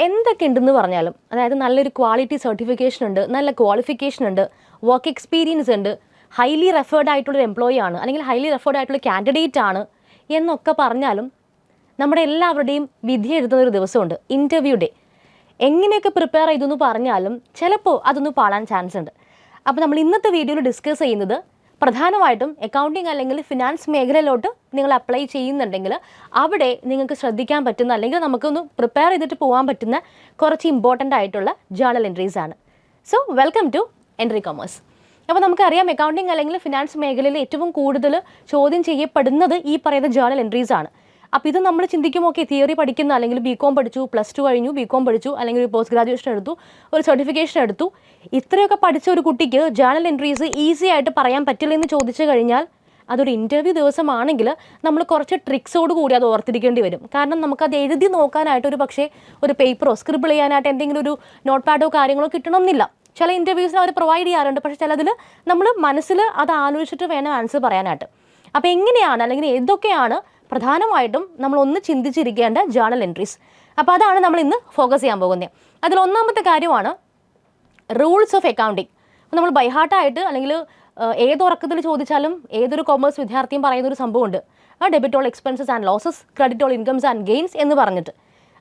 എന്തൊക്കെ ഉണ്ടെന്ന് പറഞ്ഞാലും, അതായത് നല്ലൊരു ക്വാളിറ്റി സർട്ടിഫിക്കേഷൻ ഉണ്ട്, നല്ല ക്വാളിഫിക്കേഷൻ ഉണ്ട്, വർക്ക് എക്സ്പീരിയൻസ് ഉണ്ട്, ഹൈലി റെഫേർഡ് ആയിട്ടുള്ളൊരു എംപ്ലോയി ആണ്, അല്ലെങ്കിൽ ഹൈലി റെഫേർഡ് ആയിട്ടുള്ള കാൻഡിഡേറ്റ് ആണ് എന്നൊക്കെ പറഞ്ഞാലും നമ്മുടെ എല്ലാവരുടെയും വിധി എഴുതുന്ന ഒരു ദിവസമുണ്ട്, ഇൻ്റർവ്യൂ ഡേ. എങ്ങനെയൊക്കെ പ്രിപ്പയർ ചെയ്തെന്ന് പറഞ്ഞാലും ചിലപ്പോൾ അതൊന്ന് പാളാൻ ചാൻസ് ഉണ്ട്. അപ്പോൾ നമ്മൾ ഇന്നത്തെ വീഡിയോയിൽ ഡിസ്കസ് ചെയ്യുന്നത് പ്രധാനമായിട്ടും അക്കൗണ്ടിങ് അല്ലെങ്കിൽ ഫിനാൻസ് മേഖലയിലോട്ട് നിങ്ങൾ അപ്ലൈ ചെയ്യുന്നുണ്ടെങ്കിൽ അവിടെ നിങ്ങൾക്ക് ശ്രദ്ധിക്കാൻ പറ്റുന്ന, അല്ലെങ്കിൽ നമുക്കൊന്ന് പ്രിപ്പയർ ചെയ്തിട്ട് പോകാൻ പറ്റുന്ന കുറച്ച് ഇമ്പോർട്ടൻ്റ് ആയിട്ടുള്ള ജേർണൽ എൻട്രീസ് ആണ്. So welcome to entry commerce. അപ്പോൾ നമുക്കറിയാം, അക്കൗണ്ടിങ് അല്ലെങ്കിൽ ഫിനാൻസ് മേഖലയിൽ ഏറ്റവും കൂടുതൽ ചോദ്യം ചെയ്യപ്പെടുന്നത് ഈ പറയുന്ന ജേർണൽ എൻട്രീസ് ആണ്. അപ്പോൾ ഇത് നമ്മൾ ചിന്തിക്കും, ഓക്കെ തിയറി പഠിക്കുന്ന, അല്ലെങ്കിൽ ബികോം പഠിച്ചു, പ്ലസ് ടു കഴിഞ്ഞു, ബികോം പഠിച്ചു, അല്ലെങ്കിൽ ഒരു പോസ്റ്റ് ഗ്രാജുവേഷൻ എടുത്തു, ഒരു സർട്ടിഫിക്കേഷൻ എടുത്തു, ഇത്രയൊക്കെ പഠിച്ച ഒരു കുട്ടിക്ക് ജേർണൽ എൻട്രീസ് ഈസി ആയിട്ട് പറയാൻ പറ്റില്ല എന്ന് ചോദിച്ചു കഴിഞ്ഞാൽ അതൊരു ഇൻ്റർവ്യൂ ദിവസമാണെങ്കിൽ നമ്മൾ കുറച്ച് ട്രിക്സോട് കൂടി അത് ഓർത്തിരിക്കേണ്ടി വരും. കാരണം നമുക്കത് എഴുതി നോക്കാനായിട്ട് ഒരു പക്ഷേ ഒരു പേപ്പറോ സ്ക്രിബിൾ ചെയ്യാനായിട്ട് എന്തെങ്കിലും ഒരു നോട്ട് പാഡോ കാര്യങ്ങളോ കിട്ടണമെന്നില്ല. ചില ഇൻ്റർവ്യൂസിന് അവർ പ്രൊവൈഡ് ചെയ്യാറുണ്ട്, പക്ഷേ ചിലതിൽ നമ്മൾ മനസ്സിൽ അത് ആലോചിച്ചിട്ട് വേണം ആൻസർ പറയാനായിട്ട്. അപ്പോൾ എങ്ങനെയാണ്, അല്ലെങ്കിൽ ഏതൊക്കെയാണ് പ്രധാനമായിട്ടും നമ്മളൊന്ന് ചിന്തിച്ചിരിക്കേണ്ട ജേർണൽ എൻട്രീസ്? അപ്പോൾ അതാണ് നമ്മൾ ഇന്ന് ഫോക്കസ് ചെയ്യാൻ പോകുന്നത്. അതിൽ ഒന്നാമത്തെ കാര്യമാണ് റൂൾസ് ഓഫ് അക്കൗണ്ടിങ്. നമ്മൾ ബൈഹാർട്ടായിട്ട്, അല്ലെങ്കിൽ ഏതുറക്കത്തിൽ ചോദിച്ചാലും ഏതൊരു കൊമേഴ്സ് വിദ്യാർത്ഥിയും പറയുന്നൊരു സംഭവമുണ്ട്, debit all expenses and losses, credit all incomes and gains എന്ന് പറഞ്ഞിട്ട്.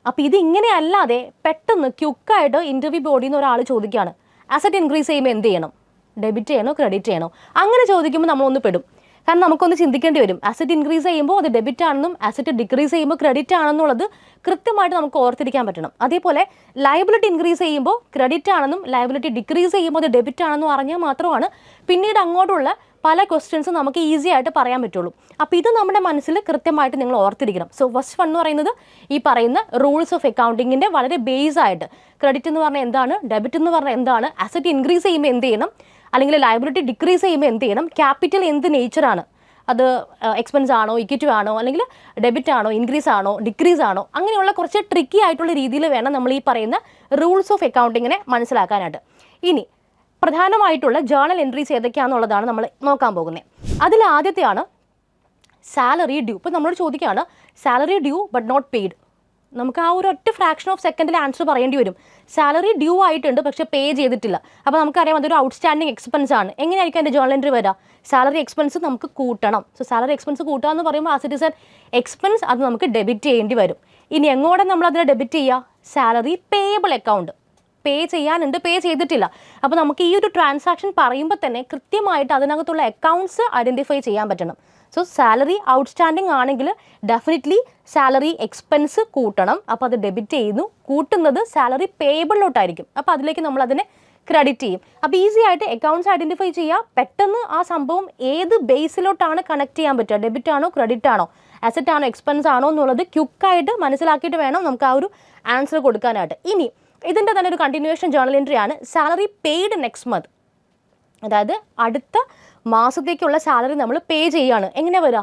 അപ്പോൾ ഇത് ഇങ്ങനെ അല്ലാതെ പെട്ടെന്ന് ക്യുക്കായിട്ട് ഇൻ്റർവ്യൂ ബോഡിയിൽ നിന്ന് ഒരാൾ ചോദിക്കുകയാണ്, അസറ്റ് ഇൻക്രീസ് ചെയ്യുമ്പോൾ എന്ത് ചെയ്യണം, ഡെബിറ്റ് ചെയ്യണോ ക്രെഡിറ്റ് ചെയ്യണോ? അങ്ങനെ ചോദിക്കുമ്പോൾ നമ്മളൊന്ന് പെടും. കാരണം നമുക്കൊന്ന് ചിന്തിക്കേണ്ടി വരും, അസറ്റ് ഇൻക്രീസ് ചെയ്യുമ്പോൾ അത് ഡെബിറ്റ് ആണെന്നും അസറ്റ് ഡിക്രീസ് ചെയ്യുമ്പോൾ ക്രെഡിറ്റ് ആണെന്നുള്ളത് കൃത്യമായിട്ട് നമുക്ക് ഓർത്തിരിക്കാൻ പറ്റണം. അതേപോലെ ലയബിലിറ്റി ഇൻക്രീസ് ചെയ്യുമ്പോൾ ക്രെഡിറ്റ് ആണെന്നും ലയബിലിറ്റി ഡിക്രീസ് ചെയ്യുമ്പോൾ അത് ഡെബിറ്റ് ആണെന്നും അറിഞ്ഞാൽ മാത്രമാണ് പിന്നീട് അങ്ങോട്ടുള്ള പല ക്വസ്റ്റ്യൻസ് നമുക്ക് ഈസി ആയിട്ട് പറയാൻ പറ്റുള്ളൂ. അപ്പോൾ ഇത് നമ്മുടെ മനസ്സിൽ കൃത്യമായിട്ട് നിങ്ങൾ ഓർത്തിരിക്കണം. സോ ഫസ്റ്റ് വൺ എന്ന് പറയുന്നത് ഈ പറയുന്ന റൂൾസ് ഓഫ് അക്കൗണ്ടിങ്ങിൻ്റെ വളരെ ബേസ് ആയിട്ട്, ക്രെഡിറ്റ് എന്ന് പറഞ്ഞാൽ എന്താണ്, ഡെബിറ്റ് എന്ന് പറഞ്ഞാൽ എന്താണ്, അസറ്റ് ഇൻക്രീസ് ചെയ്യുമ്പോൾ എന്ത് ചെയ്യണം, അല്ലെങ്കിൽ ലയബിലിറ്റി ഡിക്രീസ് ചെയ്യുമ്പോൾ എന്ത് ചെയ്യണം, ക്യാപിറ്റൽ എന്ത് നേച്ചറാണ്, അത് എക്സ്പെൻസ് ആണോ, ഇക്വിറ്റി ആണോ, അല്ലെങ്കിൽ ഡെബിറ്റ് ആണോ, ഇൻക്രീസ് ആണോ, ഡിക്രീസ് ആണോ, അങ്ങനെയുള്ള കുറച്ച് ട്രിക്കി ആയിട്ടുള്ള രീതിയിൽ വേണം നമ്മൾ ഈ പറയുന്ന റൂൾസ് ഓഫ് അക്കൗണ്ടിങ്ങിനെ മനസ്സിലാക്കാനായിട്ട്. ഇനി പ്രധാനമായിട്ടുള്ള ജേർണൽ എൻട്രീസ് ഏതൊക്കെയാണെന്നുള്ളതാണ് നമ്മൾ നോക്കാൻ പോകുന്നത്. അതിൽ ആദ്യത്തെയാണ് സാലറി ഡ്യൂ. ഇപ്പോൾ നമ്മളോട് ചോദിക്കുകയാണ് salary due but not paid. നമുക്ക് ആ ഒരു ഒറ്റ ഫ്രാക്ഷൻ ഓഫ് സെക്കൻഡിൽ ആൻസർ പറയേണ്ടി വരും. സാലറി ഡ്യൂ ആയിട്ടുണ്ട് പക്ഷേ പേ ചെയ്തിട്ടില്ല. അപ്പോൾ നമുക്കറിയാം അതൊരു ഔട്ട്സ്റ്റാൻഡിങ് എക്സ്പെൻസ് ആണ്. എങ്ങനെയായിരിക്കും അതിൻ്റെ ജേർണൽ എൻട്രി വരിക? സാലറി എക്സ്പെൻസ് നമുക്ക് കൂട്ടണം. സോ സാലറി എക്സ്പെൻസ് കൂട്ടുക എന്ന് പറയുമ്പോൾ as it is an expense, അത് നമുക്ക് ഡെബിറ്റ് ചെയ്യേണ്ടി വരും. ഇനി എങ്ങോട്ട് നമ്മൾ അതിനെ ഡെബിറ്റ് ചെയ്യുക? Salary payable account. പേ ചെയ്യാനുണ്ട്, പേ ചെയ്തിട്ടില്ല. അപ്പോൾ നമുക്ക് ഈ ഒരു ട്രാൻസാക്ഷൻ പറയുമ്പോൾ തന്നെ കൃത്യമായിട്ട് അതിനകത്തുള്ള അക്കൗണ്ട്സ് ഐഡൻറ്റിഫൈ ചെയ്യാൻ പറ്റണം. സോ സാലറി ഔട്ട്സ്റ്റാൻഡിങ് ആണെങ്കിൽ ഡെഫിനറ്റ്ലി സാലറി എക്സ്പെൻസ് കൂട്ടണം. അപ്പോൾ അത് ഡെബിറ്റ് ചെയ്യുന്നു, കൂട്ടുന്നത് സാലറി പേയബിളിലോട്ടായിരിക്കും. അപ്പോൾ അതിലേക്ക് നമ്മൾ അതിനെ ക്രെഡിറ്റ് ചെയ്യും. അപ്പോൾ ഈസി ആയിട്ട് അക്കൗണ്ട്സ് ഐഡൻറ്റിഫൈ ചെയ്യുക, പെട്ടെന്ന് ആ സംഭവം ഏത് ബേസിലോട്ടാണ് കണക്ട് ചെയ്യാൻ പറ്റുക, ഡെബിറ്റ് ആണോ ക്രെഡിറ്റ് ആണോ, അസറ്റ് ആണോ എക്സ്പെൻസ് ആണോ എന്നുള്ളത് ക്യുക്കായിട്ട് മനസ്സിലാക്കിയിട്ട് വേണം നമുക്ക് ആ ഒരു ആൻസർ കൊടുക്കാനായിട്ട്. ഇനി ഇതിൻ്റെ തന്നെ ഒരു കണ്ടിന്യൂവേഷൻ ജേർണൽ എൻട്രി ആണ് സാലറി പെയ്ഡ് നെക്സ്റ്റ് മന്ത്. അതായത് അടുത്ത മാസത്തേക്കുള്ള സാലറി നമ്മൾ പേ ചെയ്യുകയാണ്. എങ്ങനെ വരിക?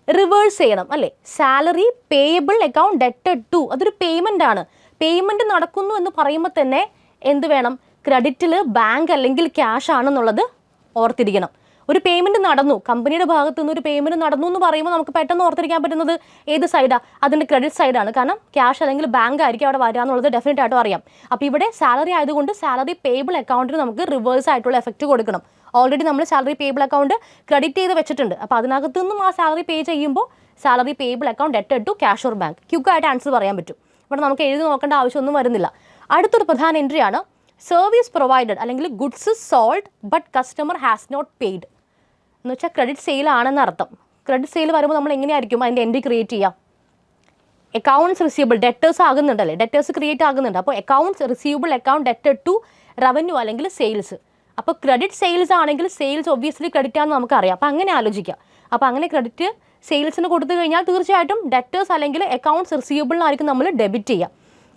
റിവേഴ്സ് ചെയ്യണം അല്ലേ? സാലറി പേയബിൾ അക്കൗണ്ട് ഡെറ്റഡ് ടു, അതൊരു പേയ്മെൻ്റ് ആണ്. പേയ്മെൻറ്റ് നടക്കുന്നു എന്ന് പറയുമ്പോൾ തന്നെ എന്ത് വേണം? ക്രെഡിറ്റിൽ ബാങ്ക് അല്ലെങ്കിൽ ക്യാഷ് ആണെന്നുള്ളത് ഓർത്തിരിക്കണം. ഒരു പേയ്മെൻറ്റ് നടന്നു, കമ്പനിയുടെ ഭാഗത്തു നിന്ന് ഒരു പേയ്മെൻറ്റ് നടന്നു എന്ന് പറയുമ്പോൾ നമുക്ക് പെട്ടെന്ന് ഓർത്തിരിക്കാൻ പറ്റുന്നത് ഏത് സൈഡാണ്? അതിൻ്റെ ക്രെഡിറ്റ് സൈഡാണ്. കാരണം ക്യാഷ് അല്ലെങ്കിൽ ബാങ്ക് ആയിരിക്കും അവിടെ വരിക എന്നുള്ളത് ഡെഫിനറ്റ് ആയിട്ടും അറിയാം. അപ്പോൾ ഇവിടെ സാലറി ആയതുകൊണ്ട് സാലറി പേയബിൾ അക്കൗണ്ടിന് നമുക്ക് റിവേഴ്സ് ആയിട്ടുള്ള എഫക്റ്റ് കൊടുക്കണം. ഓൾറെഡി നമ്മൾ സാലറി പേയബിൾ അക്കൗണ്ട് ക്രെഡിറ്റ് ചെയ്ത് വെച്ചിട്ടുണ്ട്. അപ്പോൾ അതിനകത്തു നിന്നും ആ സാലറി പേ ചെയ്യുമ്പോൾ സാലറി പേയബിൾ അക്കൗണ്ട് ഡെറ്റഡ് ടു ക്യാഷ് ഓർ ബാങ്ക്. ക്യുക്കായിട്ട് ആൻസർ പറയാൻ പറ്റും. ഇവിടെ നമുക്ക് എഴുതി നോക്കേണ്ട ആവശ്യമൊന്നും വരുന്നില്ല. അടുത്തൊരു പ്രധാന എൻട്രിയാണ് സർവീസ് പ്രൊവൈഡഡ്, അല്ലെങ്കിൽ goods sold but customer has not paid. എന്ന് വെച്ചാൽ ക്രെഡിറ്റ് സെയിൽ ആണെന്ന് അർത്ഥം. ക്രെഡിറ്റ് സെയിൽ വരുമ്പോൾ നമ്മൾ എങ്ങനെയായിരിക്കും അതിൻ്റെ എൻട്രി ക്രിയേറ്റ് ചെയ്യുക? അക്കൗണ്ട്സ് റിസീവബിൾ, ഡെറ്റേഴ്സ് ആകുന്നുണ്ടല്ലേ, ഡെറ്റേഴ്സ് ക്രിയേറ്റ് ആകുന്നുണ്ട്. അപ്പോൾ അക്കൗണ്ട്സ് റിസീവബിൾ അക്കൗണ്ട് ഡെറ്റഡ് ടു റവന്യൂ അല്ലെങ്കിൽ സെയിൽസ്. അപ്പോൾ ക്രെഡിറ്റ് സെയിൽസ് ആണെങ്കിൽ സെയിൽസ് ഒബ്വിയസ്ലി ക്രെഡിറ്റ് ആണെന്ന് നമുക്കറിയാം. അപ്പോൾ അങ്ങനെ ആലോചിക്കുക. അപ്പോൾ അങ്ങനെ ക്രെഡിറ്റ് സെയിൽസിന് കൊടുത്തു കഴിഞ്ഞാൽ തീർച്ചയായിട്ടും ഡെറ്റേഴ്സ് അല്ലെങ്കിൽ അക്കൗണ്ട്സ് റിസീവബിളിനായിരിക്കും നമ്മൾ ഡെബിറ്റ് ചെയ്യുക.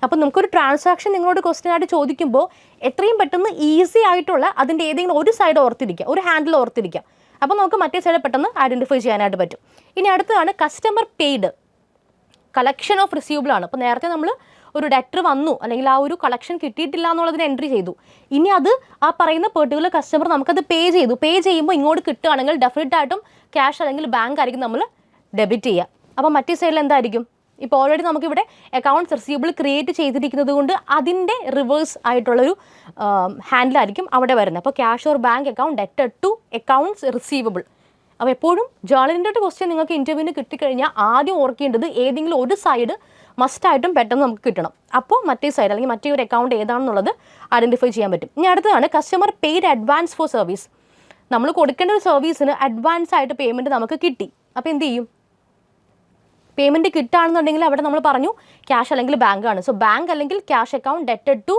അപ്പോൾ നമുക്കൊരു ട്രാൻസാക്ഷൻ നിങ്ങളോട് ക്വസ്റ്റ്യൻ ആയിട്ട് ചോദിക്കുമ്പോൾ എത്രയും പെട്ടെന്ന് ഈസി ആയിട്ടുള്ള അതിൻ്റെ ഏതെങ്കിലും ഒരു സൈഡ് ഓർത്തിരിക്കുക, ഒരു ഹാൻഡിൽ ഓർത്തിരിക്കുക. അപ്പോൾ നമുക്ക് മറ്റേ സൈഡ് പെട്ടെന്ന് ഐഡൻറ്റിഫൈ ചെയ്യാനായിട്ട് പറ്റും. ഇനി അടുത്തതാണ് customer paid, collection of receivable ആണ്. അപ്പോൾ നേരത്തെ നമ്മൾ ഒരു ഡെറ്റർ വന്നു, അല്ലെങ്കിൽ ആ ഒരു കളക്ഷൻ കിട്ടിയിട്ടില്ല എന്നുള്ളതിന് എൻട്രി ചെയ്തു. ഇനി അത് ആ പറയുന്ന പെർട്ടിക്കുലർ കസ്റ്റമർ നമുക്കത് പേ ചെയ്തു. പേ ചെയ്യുമ്പോൾ ഇങ്ങോട്ട് കിട്ടുകയാണെങ്കിൽ ഡെഫിനറ്റ് ആയിട്ടും ക്യാഷ് അല്ലെങ്കിൽ ബാങ്ക് ആയിരിക്കും നമ്മൾ ഡെബിറ്റ് ചെയ്യുക. അപ്പോൾ മറ്റേ സൈഡിൽ എന്തായിരിക്കും? ഇപ്പോൾ ഓൾറെഡി നമുക്കിവിടെ അക്കൗണ്ട്സ് റിസീവബിൾ ക്രിയേറ്റ് ചെയ്തിരിക്കുന്നത് കൊണ്ട് അതിൻ്റെ റിവേഴ്സ് ആയിട്ടുള്ളൊരു ഹാൻഡിലായിരിക്കും അവിടെ വരുന്നത്. അപ്പോൾ ക്യാഷ് ഓർ ബാങ്ക് അക്കൗണ്ട് ഡെറ്റഡ് ടു അക്കൗണ്ട്സ് റിസീവബിൾ. അപ്പോൾ എപ്പോഴും ജേർണലിൻ്റെ ഒരു ക്വസ്റ്റ്യൻ നിങ്ങൾക്ക് ഇൻ്റർവ്യൂവിന് കിട്ടിക്കഴിഞ്ഞാൽ ആദ്യം ഓർക്കേണ്ടത് ഏതെങ്കിലും ഒരു സൈഡ് മസ്റ്റായിട്ടും പെട്ടെന്ന് നമുക്ക് കിട്ടണം. അപ്പോൾ മറ്റേ സൈഡ് അല്ലെങ്കിൽ മറ്റേ ഒരു അക്കൗണ്ട് ഏതാണെന്നുള്ളത് ഐഡൻറ്റിഫൈ ചെയ്യാൻ പറ്റും. ഇനി അടുത്തതാണ് customer paid advance for service. നമ്മൾ കൊടുക്കേണ്ട ഒരു സർവീസിന് അഡ്വാൻസ് ആയിട്ട് പേയ്മെൻറ്റ് നമുക്ക് കിട്ടി. അപ്പോൾ എന്ത് ചെയ്യും? പേയ്മെൻറ്റ് കിട്ടുകയാണെന്നുണ്ടെങ്കിൽ അവിടെ നമ്മൾ പറഞ്ഞു ക്യാഷ് അല്ലെങ്കിൽ ബാങ്ക് ആണ്. സോ ബാങ്ക് അല്ലെങ്കിൽ ക്യാഷ് അക്കൗണ്ട് ഡെറ്റഡ് ടു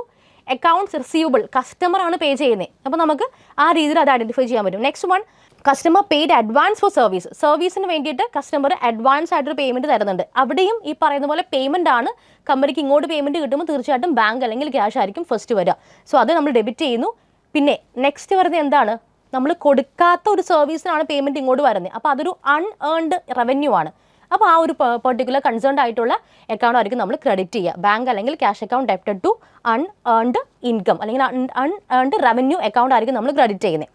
അക്കൗണ്ട്സ് റിസീവബിൾ, കസ്റ്റമറാണ് പേ ചെയ്യുന്നത്. അപ്പോൾ നമുക്ക് ആ രീതിയിൽ അത് ഐഡൻറ്റിഫൈ ചെയ്യാൻ പറ്റും. Next one, customer paid advance for service. സർവീസിന് വേണ്ടിയിട്ട് കസ്റ്റമർ അഡ്വാൻസ് ആയിട്ടൊരു പേയ്മെൻറ്റ് തരുന്നുണ്ട്. അവിടെയും ഈ പറയുന്ന പോലെ പേയ്മെൻ്റ് ആണ്. കമ്പനിക്ക് ഇങ്ങോട്ട് പേയ്മെൻറ്റ് കിട്ടുമ്പോൾ തീർച്ചയായിട്ടും ബാങ്ക് അല്ലെങ്കിൽ ക്യാഷ് ആയിരിക്കും ഫസ്റ്റ് വരിക. സോ അത് നമ്മൾ ഡെബിറ്റ് ചെയ്യുന്നു. പിന്നെ നെക്സ്റ്റ് വരുന്നത് എന്താണ്? നമ്മൾ കൊടുക്കാത്ത ഒരു സർവീസിനാണ് പേയ്മെൻറ്റ് ഇങ്ങോട്ട് വരുന്നത്. അപ്പോൾ അതൊരു അൺഏൺഡ് റവന്യൂ ആണ്. അപ്പോൾ ആ ഒരു പെർട്ടിക്കുലർ കൺസേൺഡ് ആയിട്ടുള്ള അക്കൗണ്ട് ആയിരിക്കും നമ്മൾ ക്രെഡിറ്റ് ചെയ്യുക. ബാങ്ക് അല്ലെങ്കിൽ cash account debited to unearned income അല്ലെങ്കിൽ അൺഏൺഡ് റവന്യൂ അക്കൗണ്ട് ആയിരിക്കും നമ്മൾ ക്രെഡിറ്റ് ചെയ്യുന്നത്.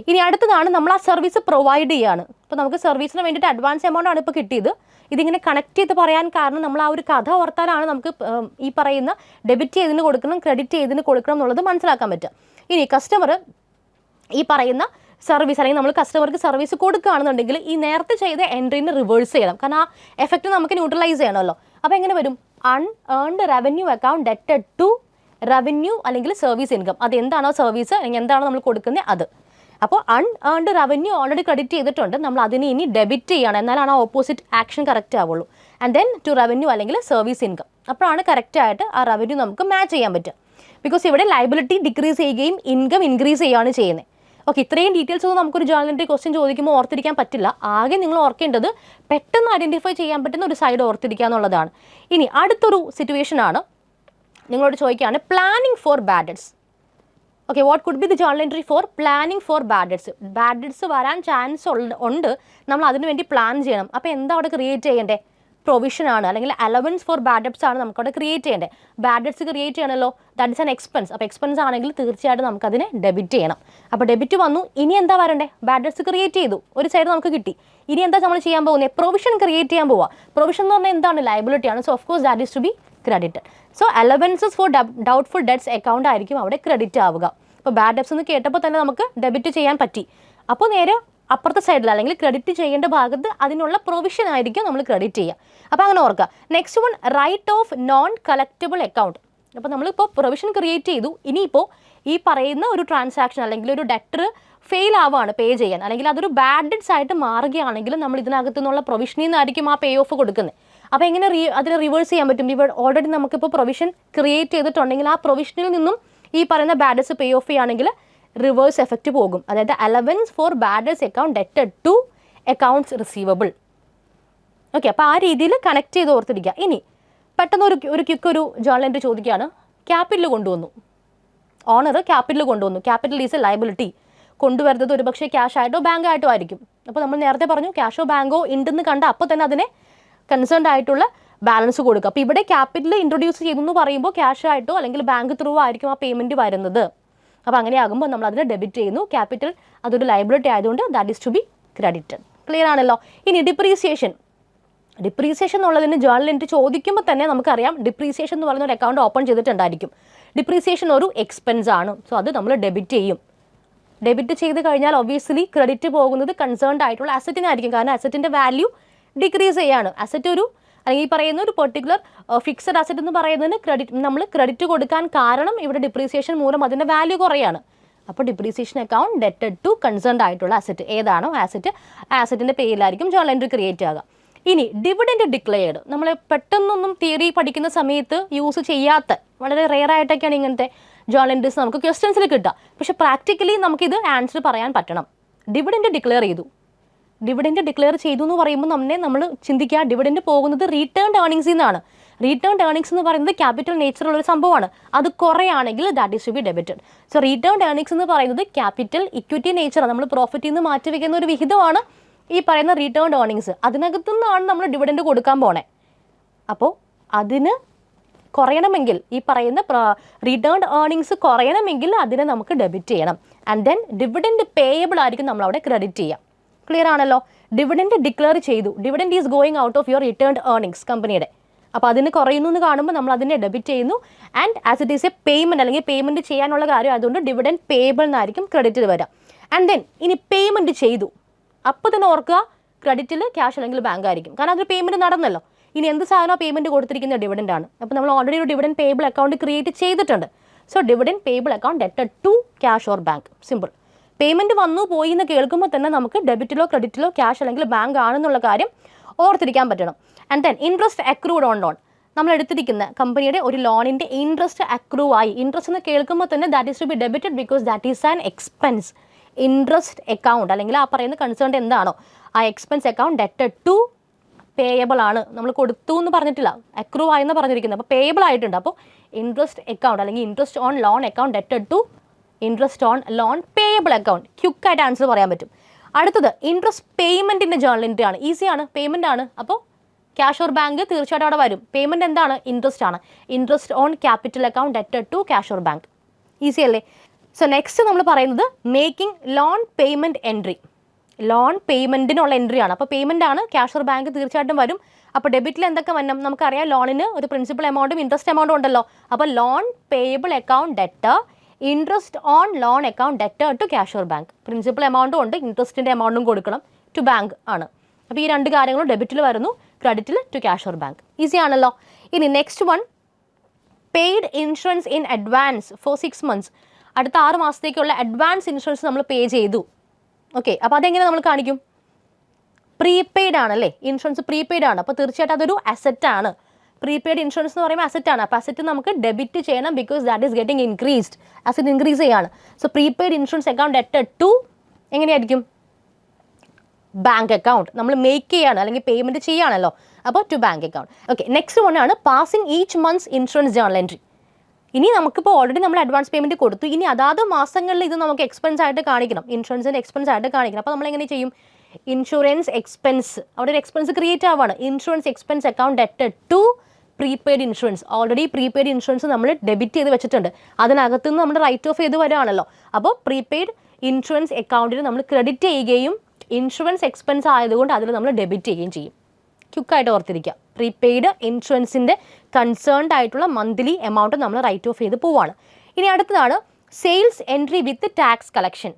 ഇനി അടുത്തതാണ് നമ്മൾ ആ സർവീസ് പ്രൊവൈഡ് ചെയ്യുകയാണ്. ഇപ്പോൾ നമുക്ക് സർവീസിന് വേണ്ടിയിട്ട് അഡ്വാൻസ് എമൗണ്ട് ആണ് ഇപ്പോൾ കിട്ടിയത്. ഇതിങ്ങനെ കണക്ട് ചെയ്ത് പറയാൻ കാരണം നമ്മൾ ആ ഒരു കഥ ഓർത്താലാണ് നമുക്ക് ഈ പറയുന്ന ഡെബിറ്റ് ചെയ്തതിന് കൊടുക്കണം ക്രെഡിറ്റ് ചെയ്തതിന് കൊടുക്കണം എന്നുള്ളത് മനസ്സിലാക്കാൻ പറ്റുക. ഇനി കസ്റ്റമർ ഈ പറയുന്ന സർവീസ് അല്ലെങ്കിൽ നമ്മൾ കസ്റ്റമർക്ക് സർവീസ് കൊടുക്കുകയാണെന്നുണ്ടെങ്കിൽ ഈ നേരത്തെ ചെയ്ത എൻട്രീനെ റിവേഴ്സ് ചെയ്യണം. കാരണം ആ എഫക്റ്റ് നമുക്ക് ന്യൂട്രലൈസ് ചെയ്യണമല്ലോ. അപ്പോൾ എങ്ങനെ വരും? അൺഏൺഡ് റവന്യൂ അക്കൗണ്ട് ഡെറ്റഡ് ടു റവന്യൂ അല്ലെങ്കിൽ സർവീസ് ഇൻകം. അത് എന്താണോ സർവീസ് അല്ലെങ്കിൽ എന്താണോ നമ്മൾ കൊടുക്കുന്നത് അത്. അപ്പോൾ അൺഏൺഡ് റവന്യൂ ഓൾറെഡി ക്രെഡിറ്റ് ചെയ്തിട്ടുണ്ട്. നമ്മൾ അതിനെ ഇനി ഡെബിറ്റ് ചെയ്യണം. എന്നാലാണ് ആ ഓപ്പോസിറ്റ് ആക്ഷൻ കറക്റ്റ് ആവുള്ളൂ. ആൻഡ് ദെൻ ടു റവന്യൂ അല്ലെങ്കിൽ സർവീസ് ഇൻകം. അപ്പോഴാണ് കറക്റ്റായിട്ട് ആ റവന്യൂ നമുക്ക് മാച്ച് ചെയ്യാൻ പറ്റുക. ബിക്കോസ് ഇവിടെ ലയബിലിറ്റി ഡിക്രീസ് ചെയ്യുകയും ഇൻകം ഇൻക്രീസ് ചെയ്യുകയാണ് ചെയ്യുന്നത്. ഓക്കെ, ഇത്രയും ഡീറ്റെയിൽസ് ഒന്നും നമുക്കൊരു ജേർണൽ എൻട്രി ക്വസ്റ്റ്യൻ ചോദിക്കുമ്പോൾ ഓർത്തിരിക്കാൻ പറ്റില്ല. ആകെ നിങ്ങൾ ഓർക്കേണ്ടത് പെട്ടെന്ന് ഐഡൻറ്റിഫൈ ചെയ്യാൻ പറ്റുന്ന ഒരു സൈഡ് ഓർത്തിരിക്കുക എന്നുള്ളതാണ്. ഇനി അടുത്തൊരു സിറ്റുവേഷനാണ് നിങ്ങളോട് ചോദിക്കുകയാണ് planning four bad debts. Okay, what could be the journal entry for planning four bad debts? Bad debts വരാൻ ചാൻസ് ഉണ്ട്, നമ്മൾ അതിന് വേണ്ടി പ്ലാൻ ചെയ്യണം. അപ്പോൾ എന്താ അവിടെ ക്രിയേറ്റ് ചെയ്യേണ്ടേ? പ്രൊവിഷൻ ആണ് അല്ലെങ്കിൽ അലവൻസ് ഫോർ ബാഡ് ഡെറ്റ്സ് ആണ് നമുക്കവിടെ ക്രിയേറ്റ് ചെയ്യേണ്ടത്. ബാഡ് ഡെറ്റ്സ് ക്രിയേറ്റ് ചെയ്യണമല്ലോ, ദാറ്റ് ഇസ് ആൻ എക്സ്പെൻസ്. അപ്പോൾ എക്സ്പെൻസ് ആണെങ്കിൽ തീർച്ചയായിട്ടും നമുക്കതിനെ ഡെബിറ്റ് ചെയ്യണം. അപ്പോൾ ഡെബിറ്റ് വന്നു. ഇനി എന്താ വരണ്ടേ? ബാഡ് ഡെറ്റ്സ് ക്രിയേറ്റ് ചെയ്തു, ഒരു സൈഡ് നമുക്ക് കിട്ടി. ഇനി എന്താ നമ്മൾ ചെയ്യാൻ പോകുന്നത്? പ്രൊവിഷൻ ക്രിയേറ്റ് ചെയ്യാൻ പോവുക. പ്രൊവിഷൻ എന്ന് പറഞ്ഞാൽ എന്താണ്? ലയബിലിറ്റി ആണ്. So of course that is to be credited. So allowances for doubtful debts account ആയിരിക്കും അവിടെ ക്രെഡിറ്റ് ആവുക. അപ്പോൾ ബാഡ് ഡെറ്റ്സ് എന്ന് കേട്ടപ്പോൾ തന്നെ നമുക്ക് ഡെബിറ്റ് ചെയ്യാൻ പറ്റി. അപ്പോൾ നേരെ അപ്പുറത്തെ സൈഡിൽ അല്ലെങ്കിൽ ക്രെഡിറ്റ് ചെയ്യേണ്ട ഭാഗത്ത് അതിനുള്ള പ്രൊവിഷൻ ആയിരിക്കും നമ്മൾ ക്രെഡിറ്റ് ചെയ്യുക. അപ്പോൾ അങ്ങനെ ഓർക്കുക. Next one, write off non collectable account. അപ്പോൾ നമ്മളിപ്പോൾ പ്രൊവിഷൻ ക്രിയേറ്റ് ചെയ്തു. ഇനിയിപ്പോൾ ഈ പറയുന്ന ഒരു ട്രാൻസാക്ഷൻ അല്ലെങ്കിൽ ഒരു ഡെറ്റർ ഫെയിൽ ആവുകയാണ് പേ ചെയ്യാൻ, അല്ലെങ്കിൽ അതൊരു ബാഡ് ഡെറ്റ്സ് ആയിട്ട് മാറുകയാണെങ്കിൽ നമ്മൾ ഇതിനകത്തു നിന്നുള്ള പ്രൊവിഷനിൽ നിന്നായിരിക്കും ആ പേ ഓഫ് കൊടുക്കുന്നത്. അപ്പോൾ എങ്ങനെ അതിനെ റിവേഴ്സ് ചെയ്യാൻ പറ്റും? ഇവിടെ ഓൾറെഡി നമുക്കിപ്പോൾ പ്രൊവിഷൻ ക്രിയേറ്റ് ചെയ്തിട്ടുണ്ടെങ്കിൽ ആ പ്രൊവിഷനിൽ നിന്നും ഈ പറയുന്ന ബാഡ് ഡെറ്റ്സ് പേ ഓഫ് ചെയ്യുകയാണെങ്കിൽ റിവേഴ്സ് എഫക്റ്റ് പോകും. അതായത് allowance for bad debts account ഡെറ്റഡ് ടു അക്കൗണ്ട്സ് റിസീവബിൾ. ഓക്കെ, അപ്പോൾ ആ രീതിയിൽ കണക്ട് ചെയ്ത് ഓർത്തിരിക്കുക. ഇനി പെട്ടെന്ന് ഒരു ക്വിക്ക് ജേർണൽ എൻട്രി ചോദിക്കുകയാണ്. ക്യാപിറ്റൽ കൊണ്ടുവന്നു, ഓണർ ക്യാപിറ്റൽ കൊണ്ടുവന്നു. Capital is a liability. കൊണ്ടുവരുന്നത് ഒരു പക്ഷേ ക്യാഷ് ആയിട്ടോ ബാങ്ക് ആയിട്ടോ ആയിരിക്കും. അപ്പോൾ നമ്മൾ നേരത്തെ പറഞ്ഞു ക്യാഷോ ബാങ്കോ ഉണ്ടെന്ന് കണ്ട അപ്പോൾ തന്നെ അതിനെ കൺസേൺഡ് ആയിട്ടുള്ള ബാലൻസ് കൊടുക്കുക. അപ്പോൾ ഇവിടെ ക്യാപിറ്റൽ ഇൻട്രൊഡ്യൂസ് ചെയ്തു എന്ന് പറയുമ്പോൾ ക്യാഷ് ആയിട്ടോ അല്ലെങ്കിൽ ബാങ്ക് ത്രൂ ആയിരിക്കും ആ പേയ്മെൻറ്റ് വരുന്നത്. അപ്പോൾ അങ്ങനെ ആകുമ്പോൾ നമ്മൾ അതിനെ ഡെബിറ്റ് ചെയ്യുന്നു. ക്യാപിറ്റൽ അതൊരു ലയബിലിറ്റി ആയതുകൊണ്ട് that is to be credited. Clear ആണല്ലോ. ഇനി ഡിപ്രീസിയേഷൻ എന്നുള്ളതിന് ജേർണൽ എൻട്രി ചോദിക്കുമ്പോൾ തന്നെ നമുക്കറിയാം ഡിപ്രീസിയേഷൻ എന്ന് പറയുന്ന ഒരു അക്കൗണ്ട് ഓപ്പൺ ചെയ്തിട്ടുണ്ടായിരിക്കും. ഡിപ്രീസിയേഷൻ ഒരു എക്സ്പെൻസ് ആണ്. സോ അത് നമ്മൾ ഡെബിറ്റ് ചെയ്യും. ഡെബിറ്റ് ചെയ്ത് കഴിഞ്ഞാൽ ഒബ്വിയസ്ലി ക്രെഡിറ്റ് പോകുന്നത് കൺസേൺഡ് ആയിട്ടുള്ള അസറ്റിനായിരിക്കും. കാരണം അസറ്റിൻ്റെ വാല്യൂ ഡിക്രീസ് ചെയ്യാണ്. അസറ്റ് അല്ലെങ്കിൽ ഈ പറയുന്ന ഒരു പെർട്ടിക്കുലർ ഫിക്സഡ് അസറ്റ് എന്ന് പറയുന്നതിന് നമ്മൾ ക്രെഡിറ്റ് കൊടുക്കാൻ കാരണം ഇവിടെ ഡിപ്രീസിയേഷൻ മൂലം അതിൻ്റെ വാല്യൂ കുറയാണ്. അപ്പോൾ ഡിപ്രീസിയേഷൻ അക്കൗണ്ട് ഡെറ്റഡ് ടു കൺസേൺഡ് ആയിട്ടുള്ള അസറ്റ് ഏതാണോ അസറ്റിൻ്റെ പേരിലായിരിക്കും ജേർണൽ എൻട്രി ക്രിയേറ്റ് ആകുക. ഇനി ഡിവിഡൻഡ് ഡിക്ലെയർഡ്, നമ്മൾ പെട്ടെന്നൊന്നും തിയറി പഠിക്കുന്ന സമയത്ത് യൂസ് ചെയ്യാത്ത വളരെ റെയർ ആയിട്ടൊക്കെയാണ് ഇങ്ങനത്തെ ജേർണൽ എൻട്രീസ് നമുക്ക് ക്വസ്റ്റ്യൻസിൽ കിട്ടുക. പക്ഷേ പ്രാക്ടിക്കലി നമുക്കിത് ആൻസർ പറയാൻ പറ്റണം. ഡിവിഡൻഡ് ഡിക്ലെയർ ചെയ്തു എന്ന് പറയുമ്പോൾ നമ്മൾ ചിന്തിക്കുക ഡിവിഡൻഡ് പോകുന്നത് റീറ്റേൺഡ് ഏർണിങ്സിൽ നിന്നാണ്. റീറ്റേൺഡ് ഏർണിങ്സ് എന്ന് പറയുന്നത് ക്യാപിറ്റൽ നേച്ചറുള്ളൊരു സംഭവമാണ്. അത് കുറയാണെങ്കിൽ that is to be debited. So retained earnings എന്ന് പറയുന്നത് ക്യാപിറ്റൽ ഇക്വിറ്റി നേച്ചർ, നമ്മൾ പ്രോഫിറ്റിൽ നിന്ന് മാറ്റി വയ്ക്കുന്ന ഒരു വിഹിതമാണ് ഈ പറയുന്ന റീറ്റേൺഡ് ഏർണിങ്സ്. അതിനകത്തു നിന്നാണ് നമ്മൾ ഡിവിഡൻഡ് കൊടുക്കാൻ പോണേ. അപ്പോൾ അതിന് കുറയണമെങ്കിൽ ഈ പറയുന്ന റിട്ടേൺഡ് ഏർണിങ്സ് കുറയണമെങ്കിൽ അതിനെ നമുക്ക് ഡെബിറ്റ് ചെയ്യണം. ആൻഡ് ദെൻ ഡിവിഡൻഡ് പേയബിൾ ആയിരിക്കും നമ്മൾ അവിടെ ക്രെഡിറ്റ് ചെയ്യുക. ക്ലിയർ ആണല്ലോ. ഡിവിഡൻഡ് ഡിക്ലെയർ ചെയ്തു, dividend is going out of your returned earnings കമ്പനിയുടെ. അപ്പോൾ അതിന് കുറയുന്നു എന്ന് കാണുമ്പോൾ നമ്മൾ അതിനെ ഡെബിറ്റ് ചെയ്യുന്നു. And as it is A payment അല്ലെങ്കിൽ പേയ്മെൻറ്റ് ചെയ്യാനുള്ള കാര്യം അതുകൊണ്ട് ഡിവിഡൻഡ് പേയബിൾ എന്നായിരിക്കും ക്രെഡിറ്റിൽ വരിക. ആൻഡ് ദെൻ ഇനി പേയ്മെൻറ്റ് ചെയ്തു, അപ്പോൾ തന്നെ ഓർക്കുക ക്രെഡിറ്റിൽ ക്യാഷ് അല്ലെങ്കിൽ ബാങ്ക് ആയിരിക്കും, കാരണം അതൊരു പേയ്മെൻറ്റ് നടന്നല്ലോ. ഇനി എന്ത് സാധനമോ പേയ്മെൻറ്റ് കൊടുത്തിരിക്കുന്ന ഡിവിഡൻ്റ് ആണ്. അപ്പോൾ നമ്മൾ ഓൾറെഡി ഒരു ഡിവിഡൻഡ് പേയബിൾ അക്കൗണ്ട് ക്രിയേറ്റ് ചെയ്തിട്ടുണ്ട്. സോ ഡിവിഡൻഡ് പേയബിൾ അക്കൗണ്ട് ഡെറ്റഡ് to cash or bank. Simple. Payment വന്നു പോയി എന്ന് കേൾക്കുമ്പോൾ തന്നെ നമുക്ക് ഡെബിറ്റിലോ ക്രെഡിറ്റിലോ ക്യാഷ് അല്ലെങ്കിൽ ബാങ്ക് ആണെന്നുള്ള കാര്യം ഓർത്തിരിക്കാൻ പറ്റണം. And then interest accrued on loan. നമ്മൾ എടുത്തിരിക്കുന്ന കമ്പനിയുടെ ഒരു ലോണിൻ്റെ ഇൻട്രസ്റ്റ് അക്രൂ ആയി. ഇൻട്രസ്റ്റ് എന്ന് കേൾക്കുമ്പോൾ തന്നെ that is to be debited because that is an expense. Interest account അല്ലെങ്കിൽ ആ പറയുന്ന കൺസേൺ എന്താണോ ആ എക്സ്പെൻസ് അക്കൗണ്ട് ഡെറ്റഡ് ടു പേയബിൾ ആണ്. നമ്മൾ കൊടുത്തു എന്ന് പറഞ്ഞിട്ടില്ല, അക്രൂ ആയെന്ന് പറഞ്ഞിരിക്കുന്നത്. അപ്പോൾ പേയബിൾ ആയിട്ടുണ്ട്. അപ്പോൾ ഇൻട്രസ്റ്റ് അക്കൗണ്ട് അല്ലെങ്കിൽ ഇൻട്രസ്റ്റ് ഓൺ ലോൺ അക്കൗണ്ട് ഡെറ്റഡ് to interest on loan payable account. ക്വിക്കായിട്ട് ആൻസർ പറയാൻ പറ്റും. അടുത്തത് ഇൻട്രസ്റ്റ് പേയ്മെൻറ്റിൻ്റെ ജേർണൽ എൻട്രി ആണ്. ഈസിയാണ്, പേയ്മെൻ്റ് ആണ്. അപ്പോൾ ക്യാഷ് ഓർ ബാങ്ക് തീർച്ചയായിട്ടും അവിടെ വരും. പേയ്മെൻറ്റ് എന്താണ്? ഇൻട്രസ്റ്റ് ആണ്. ഇൻട്രസ്റ്റ് ഓൺ ക്യാപിറ്റൽ അക്കൗണ്ട് ഡെറ്റഡ് to cash or bank. Easy അല്ലേ? സോ നെക്സ്റ്റ് നമ്മൾ പറയുന്നത് making loan payment entry. Loan പേയ്മെൻറ്റിനുള്ള എൻട്രി ആണ്. അപ്പോൾ പേയ്മെൻ്റ് ആണ്, ക്യാഷ് ഓർ ബാങ്ക് തീർച്ചയായിട്ടും വരും. അപ്പോൾ ഡെബിറ്റിൽ എന്തൊക്കെ വരണം നമുക്കറിയാം. ലോണിന് ഒരു പ്രിൻസിപ്പൽ എമൗണ്ടും ഇൻട്രസ്റ്റ് എമൗണ്ടും ഉണ്ടല്ലോ. അപ്പോൾ loan payable account debtor, interest on loan account debtor to cash or bank. Principal എമൗണ്ടും ഉണ്ട്, ഇൻട്രസ്റ്റിൻ്റെ എമൗണ്ടും കൊടുക്കണം, ടു ബാങ്ക് ആണ്. അപ്പോൾ ഈ രണ്ട് കാര്യങ്ങളും ഡെബിറ്റിൽ വരുന്നു, ക്രെഡിറ്റിൽ to cash or bank. Easy ആണല്ലോ. ഇനി next one, paid insurance in advance for 6 months. അടുത്ത 6 മാസത്തേക്കുള്ള അഡ്വാൻസ് ഇൻഷുറൻസ് നമ്മൾ പേ ചെയ്തു. ഓക്കെ, അപ്പോൾ അതെങ്ങനെ നമ്മൾ കാണിക്കും? പ്രീപെയ്ഡ് ആണല്ലേ, ഇൻഷുറൻസ് പ്രീപെയ്ഡ് ആണ്. അപ്പോൾ തീർച്ചയായിട്ടും അതൊരു അസറ്റ് ആണ്. പ്രീപെയ്ഡ് ഇൻഷുറൻസ് എന്ന് പറയുമ്പോൾ അസറ്റ് ആണ്. അപ്പോൾ അസറ്റ് നമുക്ക് ഡെബിറ്റ് ചെയ്യണം because that is getting increased. Asset increase ചെയ്യാണ്. സോ പ്രീപെയ്ഡ് ഇൻഷുറൻസ് അക്കൗണ്ട് ഡെറ്റഡ് ടു എങ്ങനെയായിരിക്കും? Bank account. നമ്മൾ മേക്ക് ചെയ്യാണ് അല്ലെങ്കിൽ പേയ്മെൻറ്റ് ചെയ്യുകയാണല്ലോ, അപ്പോൾ to bank account. Okay, next one ആണ് passing each month's insurance journal entry. ഇനി നമുക്കിപ്പോൾ ഓൾറെഡി നമ്മൾ അഡ്വാൻസ് പേയ്മെൻറ്റ് കൊടുത്തു. ഇനി അതാത് മാസങ്ങളിൽ ഇത് നമുക്ക് എക്സ്പെൻസ് ആയിട്ട് കാണിക്കണം, ഇൻഷുറൻസിൻ്റെ എക്സ്പെൻസ് ആയിട്ട് കാണിക്കണം. അപ്പോൾ നമ്മൾ എങ്ങനെ ചെയ്യും? ഇൻഷുറൻസ് എക്സ്പെൻസ്, അവിടെ ഒരു എക്സ്പെൻസ് ക്രിയേറ്റ് ആവുകയാണ്. ഇൻഷുറൻസ് എക്സ്പെൻസ് അക്കൗണ്ട് ഡെറ്റഡ് to prepaid insurance. Already prepaid insurance നമ്മൾ ഡെബിറ്റ് ചെയ്ത് വെച്ചിട്ടുണ്ട്. അതിനകത്ത് നിന്ന് നമ്മുടെ റൈറ്റ് ഓഫ് ചെയ്ത് വരുവാണല്ലോ. അപ്പോൾ പ്രീപെയ്ഡ് ഇൻഷുറൻസ് അക്കൗണ്ടിന് നമ്മൾ ക്രെഡിറ്റ് ചെയ്യുകയും ഇൻഷുറൻസ് എക്സ്പെൻസ് ആയതുകൊണ്ട് അതിൽ നമ്മൾ ഡെബിറ്റ് ചെയ്യുകയും ചെയ്യും. ക്വിക്കായിട്ട് ഓർത്തിരിക്കുക. പ്രീപെയ്ഡ് ഇൻഷുറൻസിൻ്റെ കൺസേൺഡ് ആയിട്ടുള്ള മന്ത്ലി എമൗണ്ട് നമ്മൾ റൈറ്റ് ഓഫ് ചെയ്ത് പോവാണ്. ഇനി അടുത്തതാണ് sales entry with tax collection.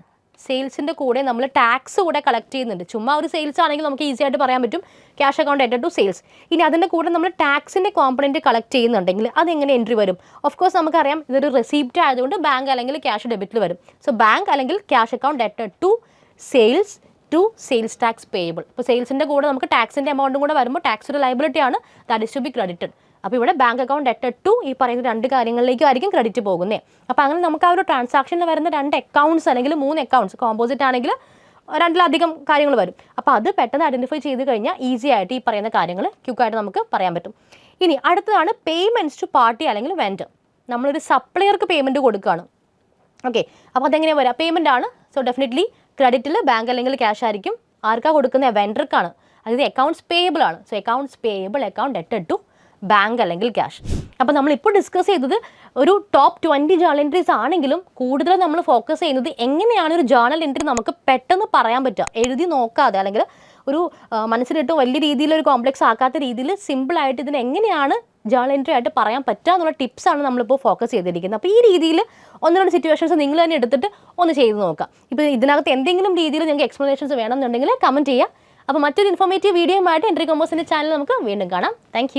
സെയിൽസിൻ്റെ കൂടെ നമ്മൾ ടാക്സ് കൂടെ കളക്ട് ചെയ്യുന്നുണ്ട്. ചുമ്മാ ഒരു സെയിൽസ് ആണെങ്കിൽ നമുക്ക് ഈസി ആയിട്ട് പറയാൻ പറ്റും ക്യാഷ് അക്കൗണ്ട് ഡെറ്റഡ് ടു സെയിൽസ്. ഇനി അതിൻ്റെ കൂടെ നമ്മൾ ടാക്സിൻ്റെ കോമ്പണൻറ്റ് കളക്ട് ചെയ്യുന്നുണ്ടെങ്കിൽ അതെങ്ങനെ എൻട്രി വരും? ഓഫ് കോഴ്സ് നമുക്കറിയാം ഇതൊരു റെസിപ്റ്റ് ആയതുകൊണ്ട് ബാങ്ക് അല്ലെങ്കിൽ ക്യാഷ് ഡെബിറ്റിൽ വരും. സോ ബാങ്ക് അല്ലെങ്കിൽ ക്യാഷ് അക്കൗണ്ട് ഡെറ്റഡ് to sales to sales tax payable. ഇപ്പോൾ സെയിൽസിൻ്റെ കൂടെ നമുക്ക് ടാക്സിൻ്റെ എമൗണ്ടും കൂടെ വരുമ്പോൾ ടാക്സ് ഒരു ലയബിലിറ്റി ആണ്, that is to be credited. അപ്പോൾ ഇവിടെ ബാങ്ക് അക്കൗണ്ട് ഡെറ്റഡ് ടു ഈ പറയുന്ന രണ്ട് കാര്യങ്ങളിലേക്കായിരിക്കും ക്രെഡിറ്റ് പോകുന്നത്. അപ്പോൾ അങ്ങനെ നമുക്ക് ആ ഒരു ട്രാൻസാക്ഷനിൽ വരുന്ന 2 അക്കൗണ്ട്സ് അല്ലെങ്കിൽ 3 അക്കൗണ്ട്സ് കോമ്പോസിറ്റ് ആണെങ്കിൽ 2-ലധികം കാര്യങ്ങൾ വരും. അപ്പോൾ അത് പെട്ടെന്ന് ഐഡൻറ്റിഫൈ ചെയ്ത് കഴിഞ്ഞാൽ ഈസി ആയിട്ട് ഈ പറയുന്ന കാര്യങ്ങൾ ക്വിക്കായിട്ട് നമുക്ക് പറയാൻ പറ്റും. ഇനി അടുത്തതാണ് പേയ്മെൻറ്റ്സ് ടു പാർട്ടി അല്ലെങ്കിൽ വെൻഡർ. നമ്മളൊരു സപ്ലയർക്ക് പേയ്മെൻറ്റ് കൊടുക്കുകയാണ്. ഓക്കെ, അപ്പോൾ അതെങ്ങനെയാണ് വരിക? പേയ്മെൻ്റ് ആണ്. സോ ഡെഫിനറ്റ്ലി ക്രെഡിറ്റിൽ ബാങ്ക് അല്ലെങ്കിൽ ക്യാഷ് ആയിരിക്കും. ആർക്കാണ് കൊടുക്കുന്നത്? വെൻഡർക്കാണ്. അതായത് അക്കൗണ്ട്സ് പേയബിൾ ആണ്. സോ അക്കൗണ്ട്സ് പേയബിൾ അക്കൗണ്ട് ഡെറ്റഡ് ടു ബാങ്ക് അല്ലെങ്കിൽ ക്യാഷ്. അപ്പോൾ നമ്മളിപ്പോൾ ഡിസ്കസ് ചെയ്തത് ഒരു ടോപ്പ് 20 ജേർണൽ എൻട്രീസ് ആണെങ്കിലും കൂടുതൽ നമ്മൾ ഫോക്കസ് ചെയ്യുന്നത് എങ്ങനെയാണ് ഒരു ജേർണൽ എൻട്രി നമുക്ക് പെട്ടെന്ന് പറയാൻ പറ്റുക, എഴുതി നോക്കാതെ അല്ലെങ്കിൽ ഒരു മനസ്സിലിട്ട് വലിയ രീതിയിൽ ഒരു കോംപ്ലക്സ് ആക്കാത്ത രീതിയിൽ സിമ്പിളായിട്ട് ഇതിന് എങ്ങനെയാണ് ജേർണൽ എൻട്രി ആയിട്ട് പറയാൻ പറ്റുക എന്നുള്ള ടിപ്സാണ് നമ്മളിപ്പോൾ ഫോക്കസ് ചെയ്തിരിക്കുന്നത്. അപ്പോൾ ഈ രീതിയിൽ 1-2 സിറ്റുവേഷൻസ് നിങ്ങൾ തന്നെ എടുത്തിട്ട് ഒന്ന് ചെയ്ത് നോക്കാം. ഇപ്പോൾ ഇതിനകത്ത് എന്തെങ്കിലും രീതിയിൽ നിങ്ങൾക്ക് എക്സ്പ്ലനേഷൻസ് വേണമെന്നുണ്ടെങ്കിൽ കമൻറ്റ് ചെയ്യുക. അപ്പോൾ മറ്റൊരു ഇൻഫോർമേറ്റീവ് വീഡിയോയുമായിട്ട് എൻട്രി കോമ്പസിൻ്റെ ചാനൽ നമുക്ക് വീണ്ടും കാണാം. താങ്ക്